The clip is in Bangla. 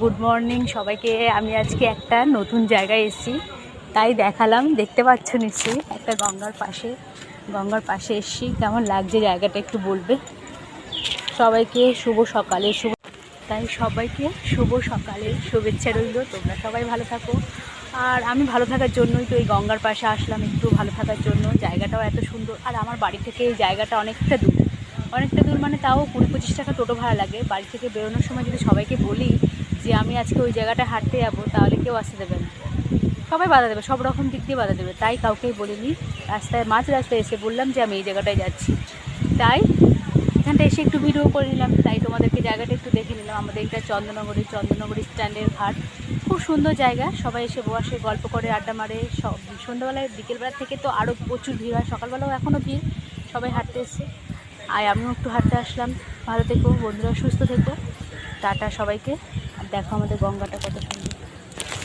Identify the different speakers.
Speaker 1: গুড মর্নিং সবাইকে। আমি আজকে একটা নতুন জায়গায় এসেছি, তাই দেখালাম। দেখতে পাচ্ছ নিশ্চয়ই একটা গঙ্গার পাশে এসেছি। কেমন লাগছে জায়গাটা একটু বলবে। সবাইকে শুভ সকালে সবাইকে শুভ সকালে শুভেচ্ছা রইল। তোমরা সবাই ভালো থাকো, আর আমি ভালো থাকার জন্যই তো এই গঙ্গার পাশে আসলাম, একটু ভালো থাকার জন্য। জায়গাটাও এত সুন্দর, আর আমার বাড়ি থেকে এই জায়গাটা অনেকটা দূর মানে তাও 20-25 টাকা টোটো ভাড়া লাগে। বাড়ি থেকে বেরোনোর সময় যদি সবাইকে বলি যে আমি আজকে ওই জায়গাটায় হাঁটতে যাবো, তাহলে কেউ আসতে দেবে না, সবাই বাধা দেবে, সব রকম দিক দিয়ে বাধা দেবে। তাই কাউকেই বলিনি। মাঝ রাস্তায় এসে বললাম যে আমি এই জায়গাটায় যাচ্ছি। তাই এখানটা এসে একটু ভিডিও করে নিলাম, তাই তোমাদেরকে জায়গাটা একটু দেখে নিলাম। আমাদের এটা চন্দননগরী স্ট্যান্ডের ঘাট। খুব সুন্দর জায়গা, সবাই এসে বসে, গল্প করে, আড্ডা মারে। সন্ধ্যাবেলায় বিকেলবেলা থেকে তো আরও প্রচুর ভিড় হয়, সকালবেলাও এখনও ভিড়, সবাই হাঁটতে এসে। আর আমিও একটু হাঁটতে আসলাম। ভালো থেকো বন্ধুরা, সুস্থ থেকো। টাটা সবাইকে। আর দেখো আমাদের গঙ্গাটা কত সুন্দর।